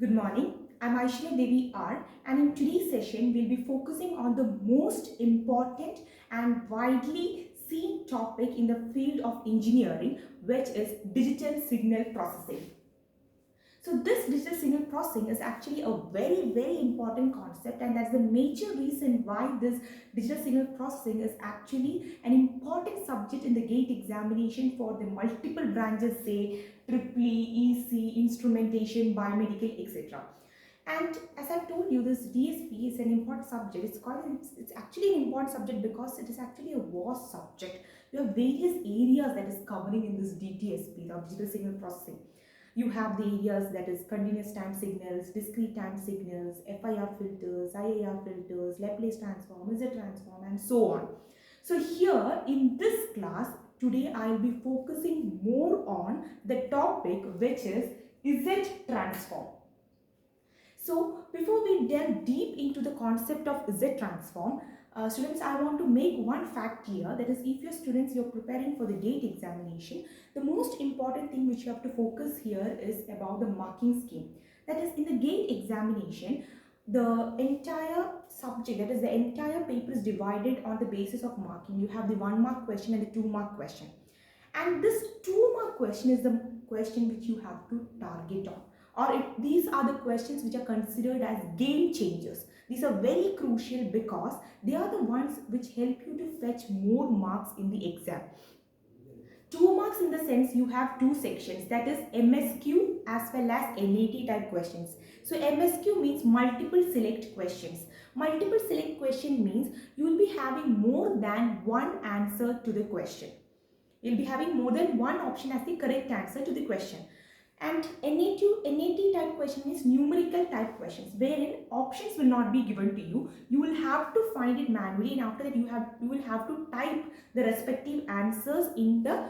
Good morning. I'm Aishwarya Devi R, and in today's session, we'll be focusing on the most important and widely seen topic in the field of engineering, which is digital signal processing. So this digital signal processing is actually a very important concept, and that's the major reason why this digital signal processing is actually an important subject in the GATE examination for the multiple branches, say Triple E, EC, instrumentation, biomedical, etc. And as I've told you, this DSP is an important subject. It's actually an important subject because it is actually a vast subject. You have various areas that is covering in this DTSP, the digital signal processing. You have the areas that is continuous time signals, discrete time signals, FIR filters, IAR filters, Laplace transform, Z transform, and so on. So here in this class, today I will be focusing more on the topic which is Z transform. So before we delve deep into the concept of Z transform, students, I want to make one fact clear, that is, if your students, you're preparing for the GATE examination, the most important thing which you have to focus here is about the marking scheme. That is, in the GATE examination, the entire subject, that is the entire paper, is divided on the basis of marking. You have the 1 mark question and the 2 mark question. And this 2 mark question is the question which you have to target on. These are the questions which are considered as game changers. These are very crucial because they are the ones which help you to fetch more marks in the exam. 2 marks in the sense you have 2 sections, that is MSQ as well as NAT type questions. So MSQ means multiple select questions. Multiple select question means you will be having more than one answer to the question. You'll be having more than one option as the correct answer to the question. And NAT type question is numerical type questions, wherein options will not be given to you. You will have to find it manually, and after that you will have to type the respective answers in the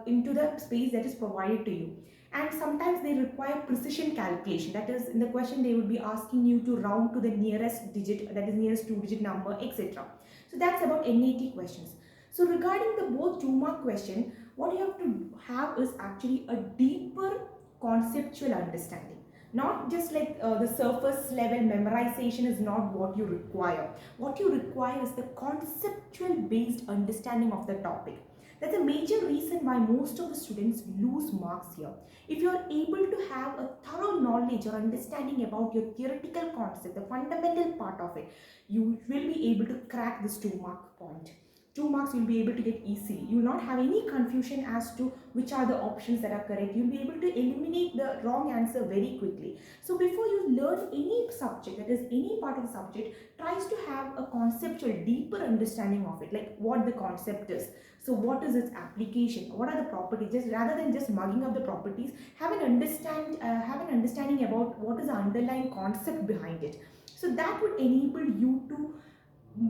into the space that is provided to you. And sometimes they require precision calculation. That is, in the question they will be asking you to round to the nearest digit, that is nearest 2-digit number, etc. So that's about NAT questions. So regarding the both 2 mark question, what you have to have is actually a deeper conceptual understanding. Not just like the surface level memorization is not what you require. What you require is the conceptual based understanding of the topic. That's a major reason why most of the students lose marks here. If you are able to have a thorough knowledge or understanding about your theoretical concept, the fundamental part of it, you will be able to crack this 2 mark point. 2 marks you'll be able to get easily. You will not have any confusion as to which are the options that are correct. You'll be able to eliminate the wrong answer very quickly. So before you learn any subject, that is any part of the subject, tries to have a conceptual, deeper understanding of it, like what the concept is. So what is its application? What are the properties? Just rather than just mugging up the properties, have an understanding about what is the underlying concept behind it. So that would enable you to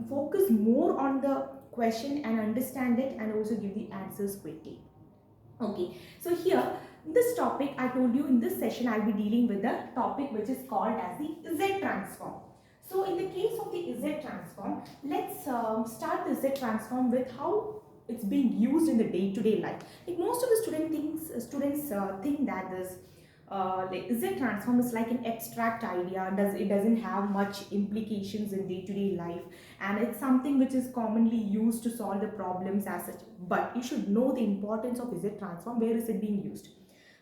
focus more on the question and understand it, and also give the answers quickly. Okay, so here this topic, I told you in this session I'll be dealing with the topic which is called as the Z transform. So in the case of the Z transform, let's start the Z transform with how it's being used in the day-to-day life. Like most of the students think that this like Z transform is like an abstract idea. It doesn't have much implications in day-to-day life, and it's something which is commonly used to solve the problems as such. But you should know the importance of Z transform. Where is it being used?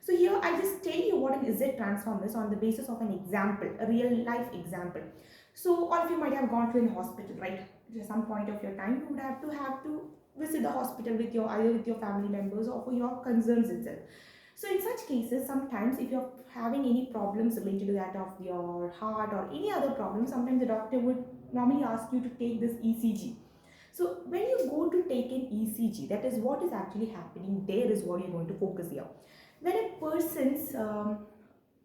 So here I just tell you what an Z transform is on the basis of an example, a real life example. So all of you might have gone to a hospital, right? At some point of your time, you would have to visit the hospital with either with your family members or for your concerns itself. So in such cases, sometimes if you're having any problems related to that of your heart or any other problem, sometimes the doctor would normally ask you to take this ECG. So when you go to take an ECG, that is what is actually happening there is what you're going to focus here. When a person's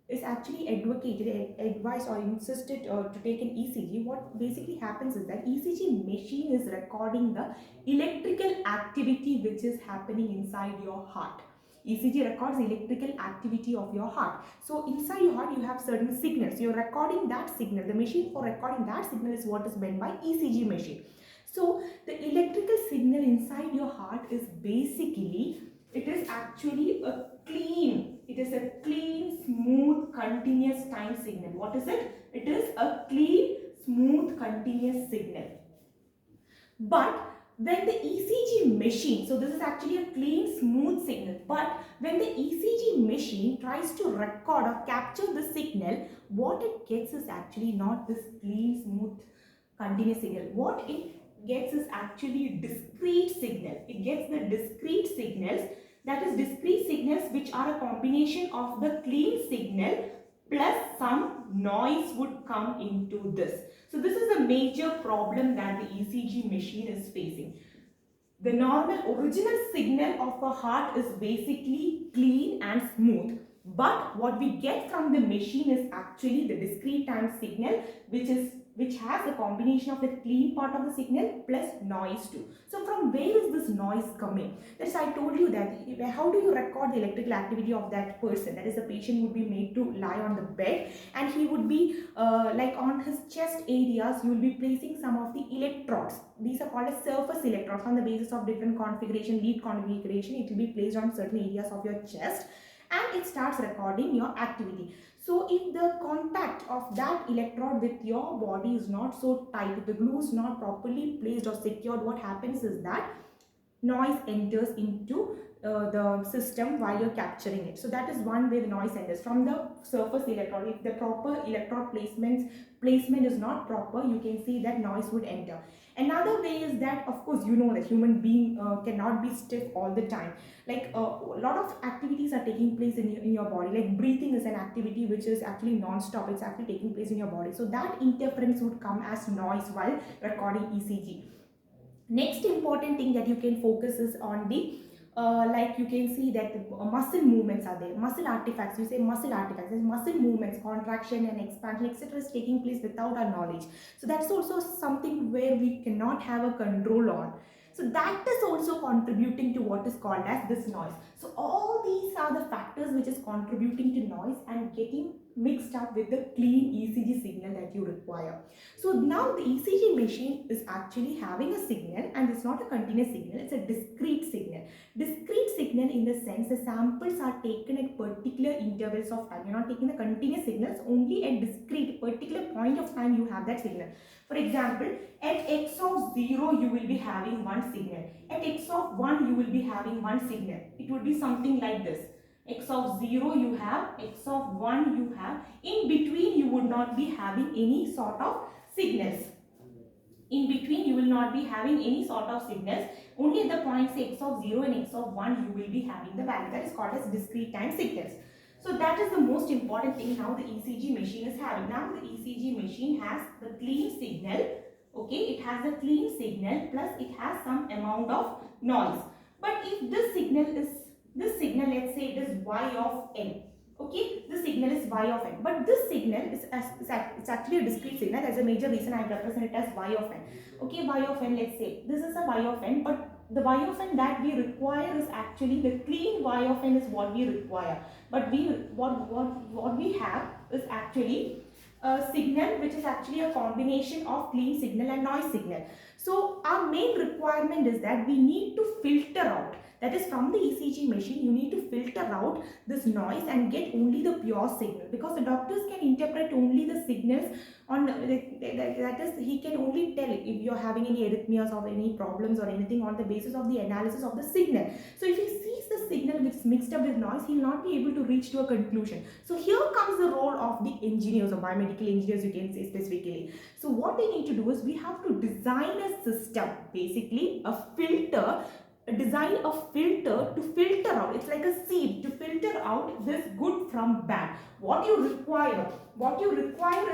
is actually advised or insisted to take an ECG, what basically happens is that ECG machine is recording the electrical activity which is happening inside your heart. ECG records the electrical activity of your heart. So inside your heart you have certain signals. You're recording that signal. The machine for recording that signal is what is meant by ECG machine. So the electrical signal inside your heart is basically, it is a clean, smooth continuous time signal. What is it? It is a clean, smooth, continuous signal. But when the ECG machine, so this is actually a clean, smooth signal, but when the ECG machine tries to record or capture the signal, what it gets is actually not this clean, smooth, continuous signal. What it gets is actually discrete signal. It gets the discrete signals, that is discrete signals which are a combination of the clean signal plus some noise would come into this. So this is a major problem that the ECG machine is facing. The normal original signal of a heart is basically clean and smooth. But what we get from the machine is actually the discrete time signal, which has a combination of the clean part of the signal plus noise too. So from where is this noise coming? That's I told you that how do you record the electrical activity of that person? That is, the patient would be made to lie on the bed and he would be like on his chest areas, you will be placing some of the electrodes. These are called as surface electrodes. On the basis of different configuration, lead configuration, it will be placed on certain areas of your chest and it starts recording your activity. So if the contact of that electrode with your body is not so tight, if the glue is not properly placed or secured, what happens is that noise enters into the system while you're capturing it. So that is one way the noise enters from the surface electrode. If the proper electrode placement is not proper, you can see that noise would enter. Another way is that, of course, you know that human being cannot be stiff all the time. Like a lot of activities are taking place in your body. Like breathing is an activity which is actually non-stop. It's actually taking place in your body. So that interference would come as noise while recording ECG. Next important thing that you can focus is on the like you can see that muscle movements are there, muscle artifacts. You say muscle artifacts, there's muscle movements, contraction and expansion, etc. is taking place without our knowledge. So that's also something where we cannot have a control on. So that is also contributing to what is called as this noise. So all these are the factors which is contributing to noise and getting mixed up with the clean ECG signal that you require. So now the ECG machine is actually having a signal, and it's not a continuous signal, it's a discrete signal. Discrete signal in the sense the samples are taken at particular intervals of time. You're not taking the continuous signals, only at discrete particular point of time you have that signal. For example, at x of 0 you will be having one signal. At x of 1 you will be having one signal. It would be something like this. X of 0 you have, x of 1 you have. In between you would not be having any sort of signals. In between you will not be having any sort of signals. Only at the points x of 0 and x of 1 you will be having the value. That is called as discrete time signals. So that is the most important thing now the ECG machine is having. Now the ECG machine has the clean signal. Okay, it has a clean signal plus it has some amount of noise. But if this signal, let's say it is y of n. Okay, the signal is y of n, but this signal is it's actually a discrete signal. That's a major reason I represent it as y of n. Okay, y of n, let's say this is a y of n, but the y of n that we require is actually the clean y of n is what we require. But what we have is actually a signal which is actually a combination of clean signal and noise signal. So our main requirement is that we need to filter out. That is, from the ECG machine, you need to filter out this noise and get only the pure signal, because the doctors can interpret only the signals on that is, he can only tell if you're having any arrhythmias or any problems or anything on the basis of the analysis of the signal. So if he sees the signal which is mixed up with noise, he will not be able to reach to a conclusion. So here comes the role of the engineers or biomedical engineers, you can say specifically. So what they need to do is we have to design a system, basically a filter. Design a filter to filter out, it's like a sieve to filter out this good from bad. What you require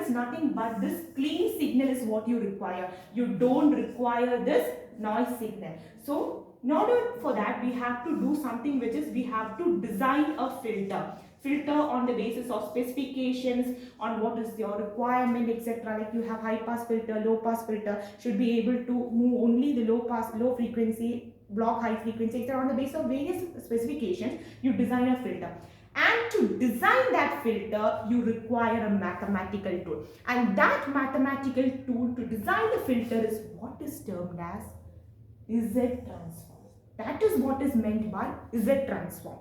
is nothing but this clean signal is what you require. You don't require this noise signal. So in order for that, we have to do something, which is we have to design a filter on the basis of specifications, on what is your requirement, etc. Like you have high pass filter, low pass filter, should be able to move only the low frequency, block high frequency, etc. On the basis of various specifications, you design a filter. And to design that filter, you require a mathematical tool. And that mathematical tool to design the filter is what is termed as Z transform. That is what is meant by Z transform.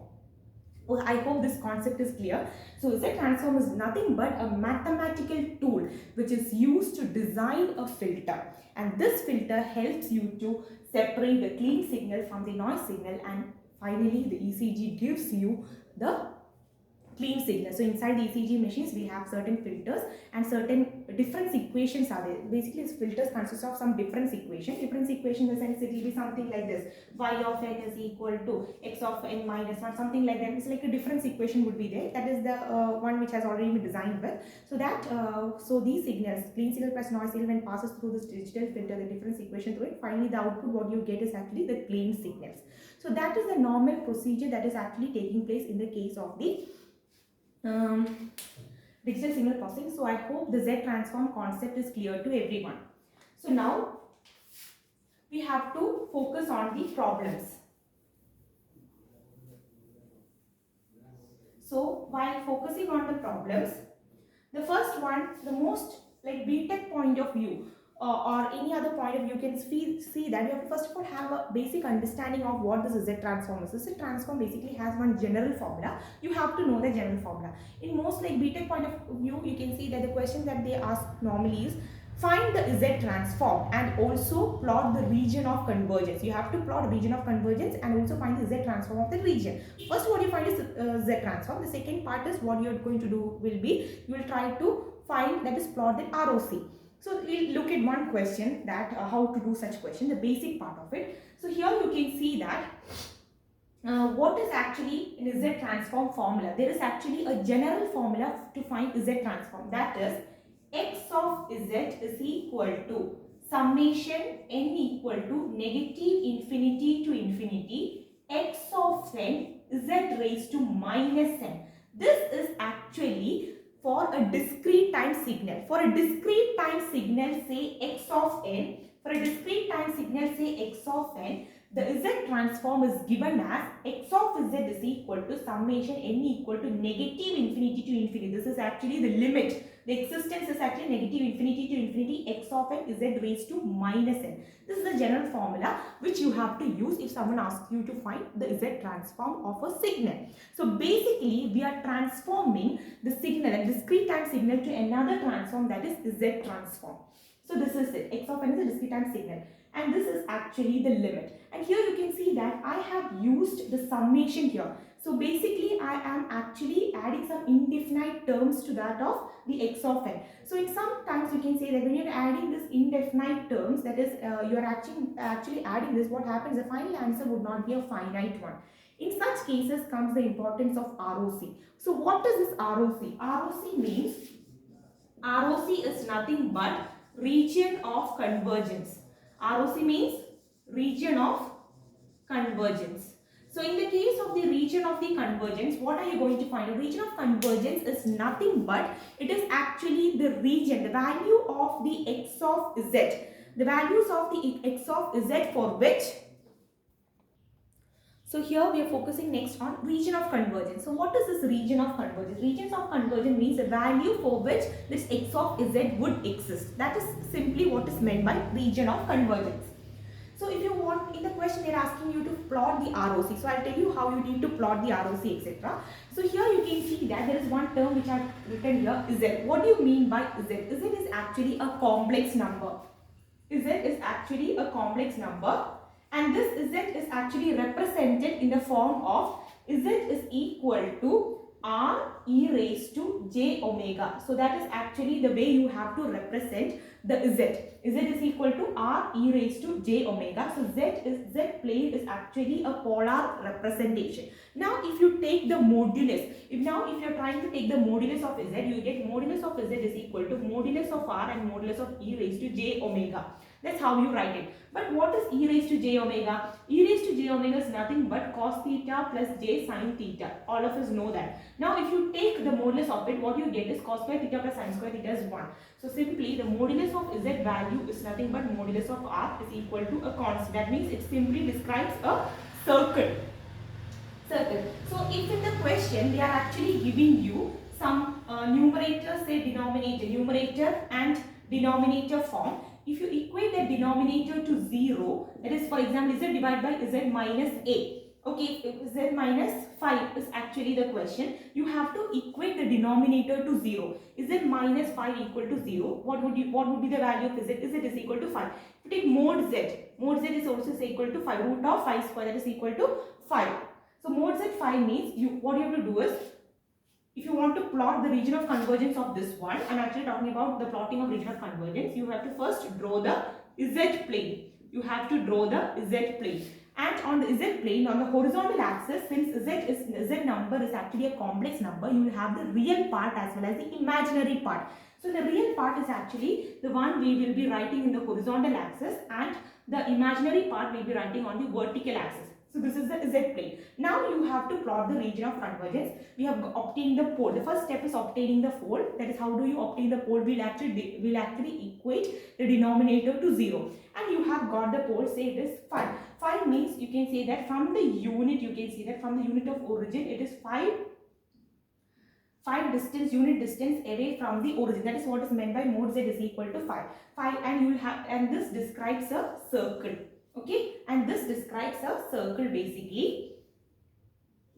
Well, I hope this concept is clear. So Z transform is nothing but a mathematical tool which is used to design a filter, and this filter helps you to separate the clean signal from the noise signal, and finally the ECG gives you the clean signal. So inside the ECG machines we have certain filters and certain difference equations are there. Basically these filters consist of some difference equation. Difference equation in the sense it will be something like this: y of n is equal to x of n minus 1, something like that. It's like a difference equation would be there. That is the one which has already been designed with. So that so these signals, clean signal plus noise signal, when passes through this digital filter, the difference equation through it, finally the output what you get is actually the clean signals. So that is the normal procedure that is actually taking place in the case of the digital signal processing. So I hope the Z transform concept is clear to everyone. So now we have to focus on the problems. So while focusing on the problems, the first one, the most like B.tech point of view, or any other point of view, you can see that you have to first of all have a basic understanding of what this Z transform is. The Z transform basically has one general formula. You have to know the general formula. In most like B.tech point of view, you can see that the question that they ask normally is find the Z transform and also plot the region of convergence. You have to plot region of convergence and also find the Z transform of the region. First what you find is Z transform. The second part is what you are going to do will be, you will try to find, that is plot the ROC. So we'll look at one question that how to do such question, the basic part of it. So here you can see that what is actually in Z transform formula. There is actually a general formula to find Z transform, that is x of Z is equal to summation n equal to negative infinity to infinity x of n Z raised to minus n. This is actually for a discrete time signal. For a discrete time signal, say x of n, for a discrete time signal, say x of n, the Z transform is given as x of Z is equal to summation n equal to negative infinity to infinity. This is actually the limit. The existence is actually negative infinity to infinity x of n Z raised to minus n. This is the general formula which you have to use if someone asks you to find the Z transform of a signal. So basically we are transforming the signal, a discrete time signal, to another transform, that is Z transform. So this is it. X of n is a discrete time signal, and this is actually the limit. And here you can see that I have used the summation here. So basically I am actually adding some indefinite terms to that of the x of n. So in some times you can say that when you are adding this indefinite terms, that is you are actually adding this, what happens, the final answer would not be a finite one. In such cases comes the importance of ROC. So what is this ROC? ROC means, ROC is nothing but region of convergence. ROC means region of convergence. So in the case of the region of the convergence, what are you going to find? A region of convergence is nothing but, it is actually the region, the value of the x of z. The values of the x of z for which, so here we are focusing next on region of convergence. So what is this region of convergence? Regions of convergence means the value for which this x of z would exist. That is simply what is meant by region of convergence. So if you want, in the question they are asking you to plot the ROC. So I'll tell you how you need to plot the ROC, etc. So here you can see that there is one term which I have written here, Z. What do you mean by Z? Z is actually a complex number. Z is actually a complex number, and this Z is actually represented in the form of Z is equal to R e raised to j omega. So that is actually the way you have to represent the Z. Z is equal to R e raised to j omega. So Z plane is actually a polar representation. Now if you take the modulus, if you are trying to take the modulus of Z, you get modulus of Z is equal to modulus of R and modulus of e raised to j omega. That's how you write it. But what is e raised to j omega? E raised to j omega is nothing but cos theta plus j sin theta. All of us know that. Now if you take the modulus of it, what you get is cos square theta plus sin square theta is 1. So simply the modulus of Z value is nothing but modulus of R is equal to a constant. That means it simply describes a circle. So if in the question they are actually giving you some numerator, say numerator and denominator form. If you equate the denominator to 0, that is for example Z divided by Z minus A. Okay, if z minus 5 is actually the question, you have to equate the denominator to 0. Is z minus 5 equal to 0? What would be the value of z? Z is equal to 5. If you take mod z is also equal to 5. Root of 5 square, that is equal to 5. So mod z 5 means what you have to do is, if you want to plot the region of convergence of this one, I'm actually talking about the plotting of region of convergence, you have to first draw the z plane. You have to draw the z plane. And on the z plane, on the horizontal axis, since z number is actually a complex number, you will have the real part as well as the imaginary part. So the real part is actually the one we will be writing in the horizontal axis, and the imaginary part we will be writing on the vertical axis. So this is the z plane. Now you have to plot the region of convergence. We have obtained the pole. The first step is obtaining the pole. That is, how do you obtain the pole? We'll actually equate the denominator to 0. And you have got the pole. Say it is 5. 5 means you can say that from the unit, from the unit of origin, it is 5 unit distance away from the origin. That is what is meant by mod z is equal to 5. And you will have, and this describes a circle. Okay, and this describes a circle basically.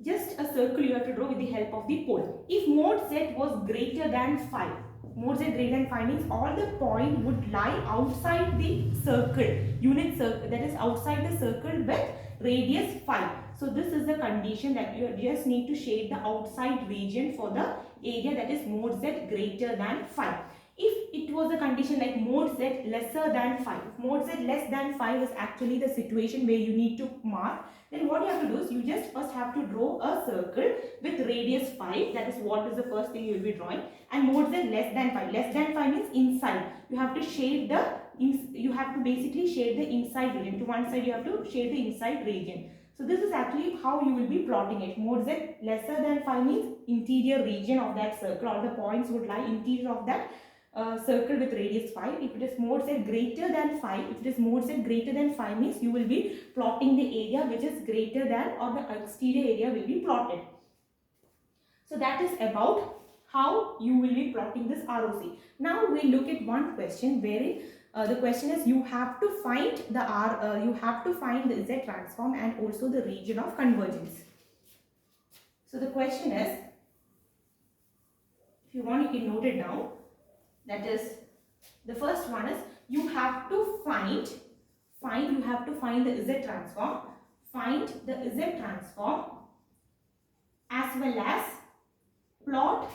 Just a circle you have to draw with the help of the pole. If mod z was greater than 5, mod z greater than 5 means all the point would lie outside the circle, unit circle, that is outside the circle with radius 5. So this is the condition that you just need to shade the outside region for the area, that is mod z greater than 5. If it was a condition like mod z lesser than 5, if mod z less than 5 is actually the situation where you need to mark, then what you have to do is you just first have to draw a circle with radius 5. That is what is the first thing you will be drawing. And mod z less than 5. Less than 5 means inside. You have to shade the, you have to basically shade the inside region. To one side you have to shade the inside region. So this is actually how you will be plotting it. Mod z lesser than 5 means interior region of that circle. All the points would lie interior of that circle with radius 5. If it is mod z greater than 5, if it is mod z greater than 5 means you will be plotting the area which is greater than, or the exterior area will be plotted. So that is about how you will be plotting this ROC. Now we look at one question wherein the question is you have to find the Z transform and also the region of convergence. So the question is, if you want you can note it down. That is, the first one is you have to find the Z transform, find the Z transform as well as plot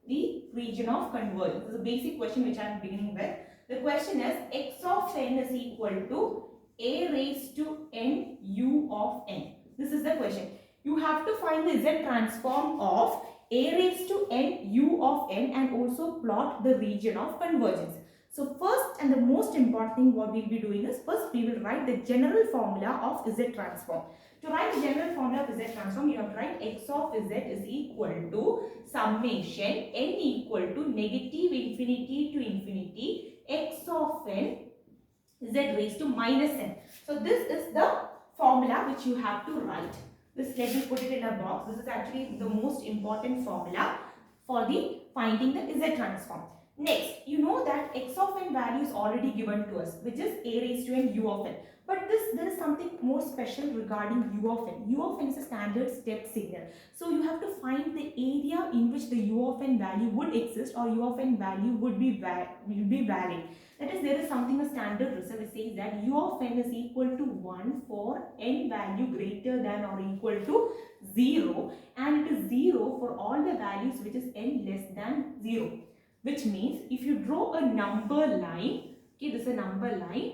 the region of convergence. This is a basic question which I am beginning with. The question is x of n is equal to a raised to n u of n. This is the question. You have to find the Z transform of a raised to n u of n and also plot the region of convergence. So first and the most important thing what we will be doing is, first we will write the general formula of Z transform. To write the general formula of Z transform, you have to write x of Z is equal to summation n equal to negative infinity to infinity x of n Z raised to minus n. So this is the formula which you have to write. This, let me put it in a box. This is actually the most important formula for the finding the Z transform. Next, you know that x of n value is already given to us, which is a raised to n u of n. But there is something more special regarding u of n. U of n is a standard step signal. So you have to find the area in which the u of n value would exist, or u of n value would be valid. That is, there is something, a standard result which says that u of n is equal to 1 for n value greater than or equal to 0, and it is 0 for all the values which is n less than 0. Which means if you draw a number line, okay, this is a number line.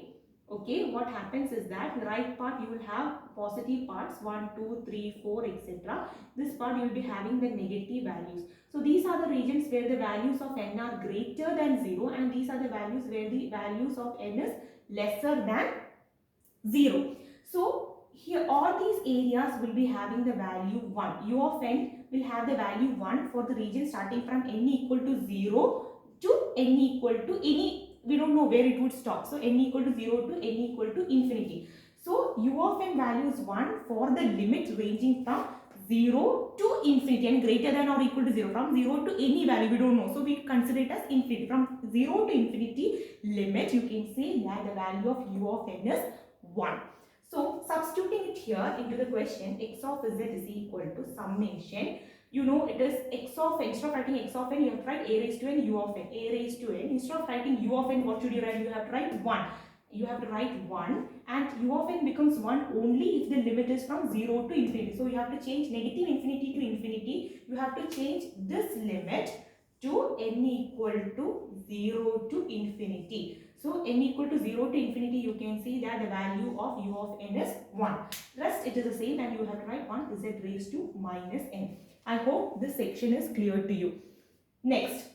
Okay, what happens is that the right part you will have positive parts 1, 2, 3, 4, etc. This part you will be having the negative values. So these are the regions where the values of n are greater than 0, and these are the values where the values of n is lesser than 0. So here all these areas will be having the value 1. U of n will have the value 1 for the region starting from n equal to 0 to n equal to any, we don't know where it would stop. So n equal to 0 to n equal to infinity. So u of n value is 1 for the limit ranging from 0 to infinity and greater than or equal to 0. From 0 to any value we don't know. So we consider it as infinity. From 0 to infinity limit, you can say that the value of u of n is 1. So substituting it here into the question, x of z is equal to summation. You know it is x of n. Instead of writing x of n, you have to write a raised to n, u of n. A raised to n. Instead of writing u of n, what should you write? You have to write 1. You have to write 1, and u of n becomes 1 only if the limit is from 0 to infinity. So you have to change negative infinity to infinity. You have to change this limit to n equal to 0 to infinity. So n equal to 0 to infinity, you can see that the value of u of n is 1. Rest it is the same, and you have to write 1 z raised to minus n. I hope this section is clear to you. Next,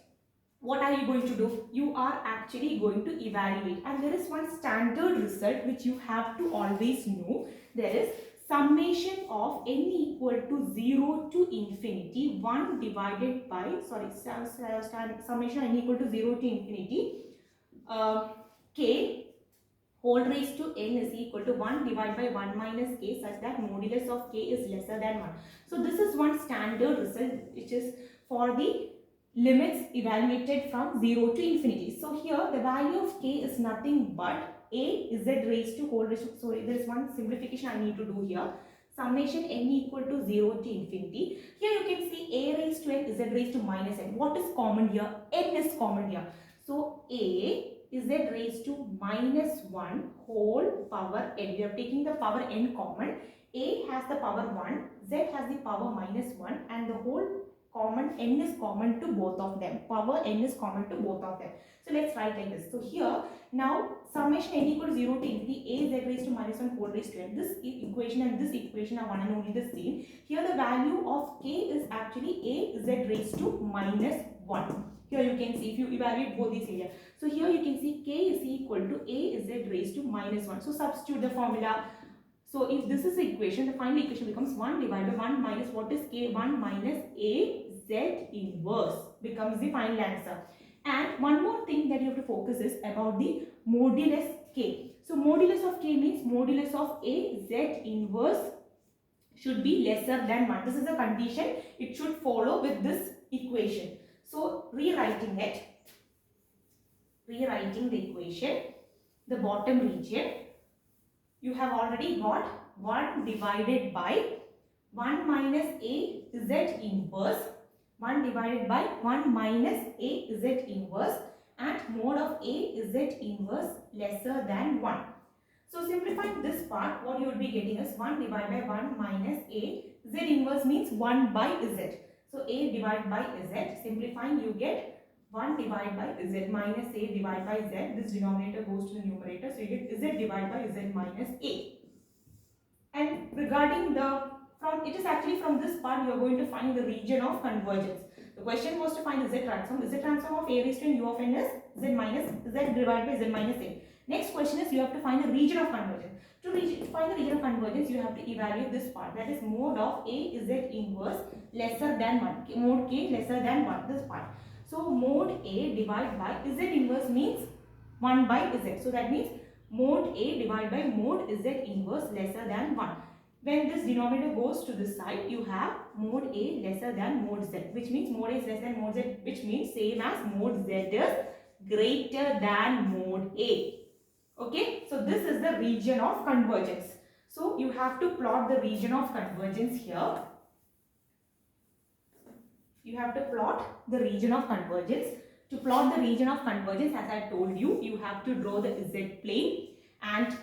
what are you going to do? You are actually going to evaluate, and there is one standard result which you have to always know. There is summation of n equal to 0 to infinity 1 divided by, summation n equal to 0 to infinity k whole raised to n is equal to 1 divided by 1 minus k, such that modulus of k is lesser than 1. So this is one standard result which is for the limits evaluated from 0 to infinity. So here the value of k is nothing but a z raised to whole raised to, so there is one simplification I need to do here. Summation n equal to 0 to infinity. Here you can see a raised to n, z raised to minus n. What is common here? N is common here. So a is z raised to minus 1 whole power n. We are taking the power n common. A has the power 1, z has the power minus 1, and the whole common n is common to both of them. Power n is common to both of them. So let's write like this. So here now summation n equal to 0 to infinity a z raised to minus 1 whole raised to n. This equation and this equation are one and only the same. Here the value of k is actually a z raised to minus 1. Here you can see if you evaluate both these areas. So here you can see k is equal to a z raised to minus 1. So substitute the formula. So if this is the equation, the final equation becomes 1 divided by 1 minus what is k? 1 minus a z inverse becomes the final answer. And one more thing that you have to focus is about the modulus k. So modulus of k means modulus of a z inverse should be lesser than 1. This is a condition. It should follow with this equation. So rewriting the equation, the bottom region, you have already got 1 divided by 1 minus a z inverse, 1 divided by 1 minus a z inverse, and mode of a z inverse lesser than 1. So simplifying this part, what you will be getting is 1 divided by 1 minus a z inverse means 1 by z. So a divided by z, simplifying you get 1 divided by z minus a divided by z. This denominator goes to the numerator, so you get z divided by z minus a. And regarding it is actually from this part you are going to find the region of convergence. The question was to find the z transform. The z transform of a raised to n u of n is z minus z divided by z minus a. Next question is you have to find the region of convergence. To find the region of convergence, you have to evaluate this part, that is mode of a z inverse lesser than 1, mode k lesser than 1, this part. So mode a divided by z inverse means 1 by z. So that means mode a divided by mode z inverse lesser than 1. When this denominator goes to this side, you have mode a lesser than mode z, which means mode a is less than mode z, which means same as mode z is greater than mode a. Okay, so this is the region of convergence. So you have to plot the region of convergence here. You have to plot the region of convergence. To plot the region of convergence, as I told you, you have to draw the z plane, and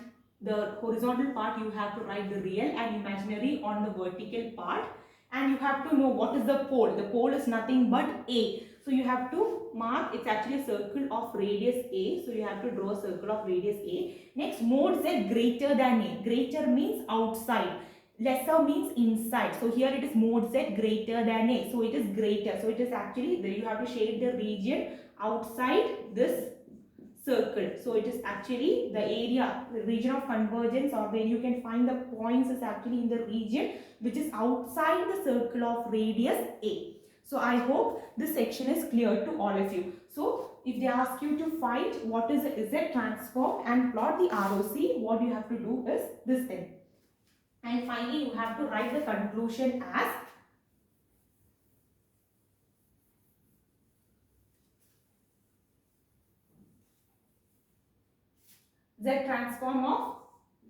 the horizontal part you have to write the real and imaginary on the vertical part, and you have to know what is the pole. The pole is nothing but a. So you have to mark, it's actually a circle of radius a. So you have to draw a circle of radius a. Next, mode z greater than a. Greater means outside. Lesser means inside. So here it is mode z greater than a. So it is greater. So it is actually, you have to shade the region outside this circle. So it is actually the area, the region of convergence, or where you can find the points, is actually in the region which is outside the circle of radius a. So I hope this section is clear to all of you. So if they ask you to find what is the Z transform and plot the ROC, what you have to do is this thing. And finally you have to write the conclusion as Z transform of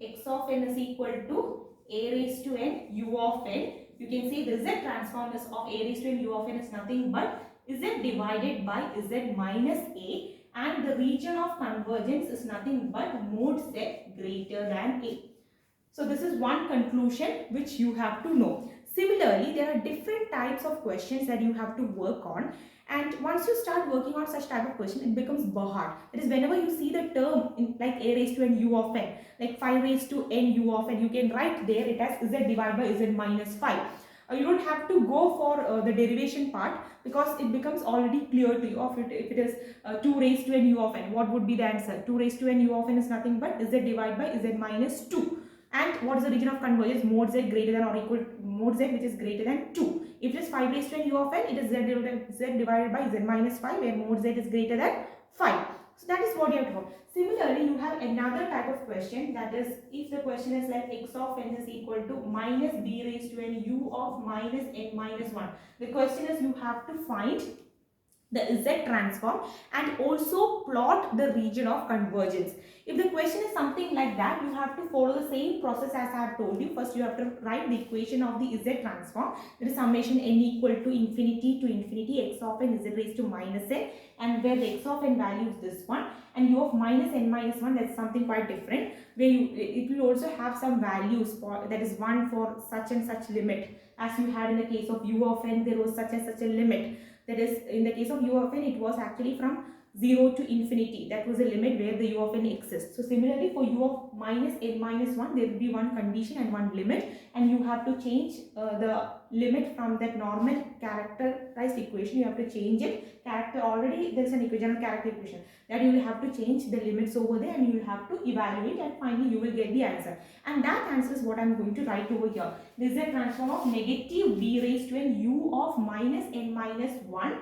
x of n is equal to a raised to n u of n. You can say the z transform is of a raised to n u of n is nothing but z divided by z minus a, and the region of convergence is nothing but mod z greater than a. So this is one conclusion which you have to know. Similarly, there are different types of questions that you have to work on, and once you start working on such type of question, it becomes bahar. That is, whenever you see the term in like a raised to n u of n, like 5 raised to n u of n, you can write there it as z divided by z minus 5. You don't have to go for the derivation part, because it becomes already clear to you of it. If it is 2 raised to n u of n, what would be the answer? 2 raised to n u of n is nothing but z divided by z minus 2. And what is the region of convergence? Mod z greater than or equal mod z which is greater than 2. If it is 5 raised to n u of n, it is z divided by z minus 5, where mod z is greater than 5. So that is what you have to do. Similarly, you have another type of question, that is, if the question is like x of n is equal to minus b raised to n u of minus n minus 1. The question is, you have to find the z transform and also plot the region of convergence. If the question is something like that, you have to follow the same process as I have told you. First, you have to write the equation of the z transform, that is summation n equal to infinity x of n z raised to minus n, and where the x of n value is this one, and u of minus n minus 1, that's something quite different, where it will also have some values for, that is 1 for such and such limit, as you had in the case of u of n, there was such and such a limit. That is, in the case of u of n, it was actually from 0 to infinity. That was the limit where the u of n exists. So similarly, for u of minus n minus 1, there will be one condition and one limit, and you have to change the limit from that normal characterized equation. You have to change it. Character, already there is an equation, character equation, that you will have to change the limits over there, and you will have to evaluate, and finally you will get the answer. And that answer is what I am going to write over here. This is a transform of negative b raised to n u of minus n minus 1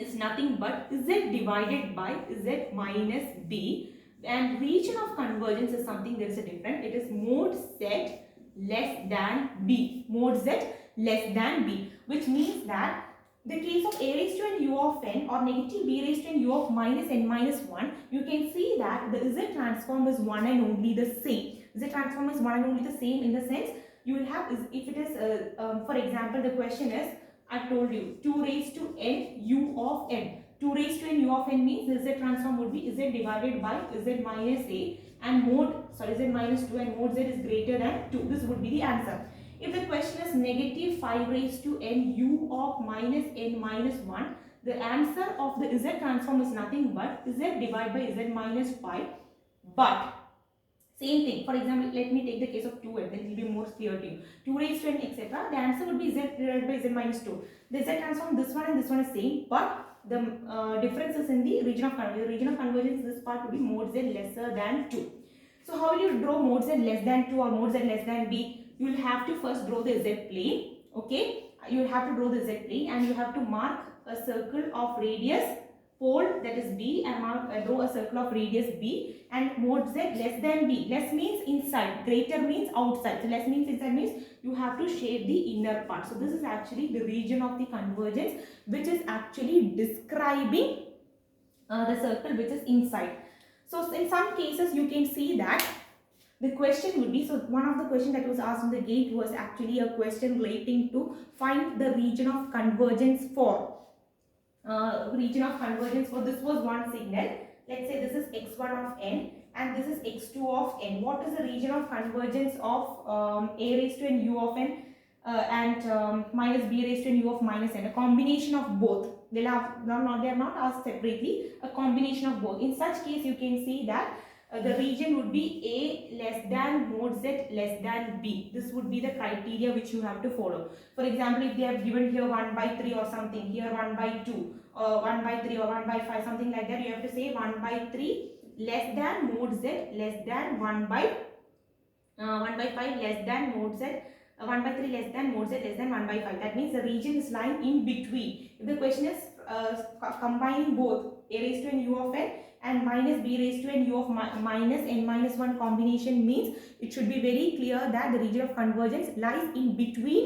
is nothing but z divided by z minus b, and region of convergence is something, there is a different, it is mod z less than b, mod z less than b, which means that the case of a raised to n u of n or negative b raised to n u of minus n minus 1, you can see that the z transform is one and only the same. Z transform is one and only the same, in the sense you will have, if it is for example, the question is, I told you 2 raised to n u of n. 2 raised to n u of n means the z transform would be z divided by z minus a, and z minus 2, and mod z is greater than 2. This would be the answer. If the question is negative 5 raised to n u of minus n minus 1, the answer of the z transform is nothing but z divided by z minus 5. But same thing, for example, let me take the case of 2n, then it will be more clear to you. 2 raised to n, etc. The answer would be z divided by z minus 2. The z transform, this one and this one is same, but the difference is in the region of convergence. The region of convergence, this part would be mod z lesser than 2. So how will you draw mod z less than 2 or mod z less than b? You will have to first draw the z plane. Okay, you will have to draw the z plane, and you have to mark a circle of radius pole, that is b, and draw a circle of radius b, and mod z less than b. Less means inside, greater means outside. So less means inside means you have to shade the inner part. So this is actually the region of the convergence, which is actually describing the circle which is inside. So in some cases you can see that the question would be, so one of the questions that was asked in the gate was actually a question relating to find the region of convergence for this was one signal. Let's say this is x1 of n and this is x2 of n. What is the region of convergence of a raised to n u of n and minus b raised to n u of minus n? A combination of both. They are not asked separately. A combination of both. In such case, you can see that the region would be a less than mod z less than b. This would be the criteria which you have to follow. For example, if they have given here 1 by 3 or something, here 1 by 2, 1 by 3 or 1 by 5, something like that, you have to say 1 by 3 less than mod z less than 1 by 5 less than mod z, 1 by 3 less than mod z less than 1 by 5. That means the region is lying in between. If the question is combining both a raised to n u of n and minus b raised to n u of minus n minus 1 combination, means it should be very clear that the region of convergence lies in between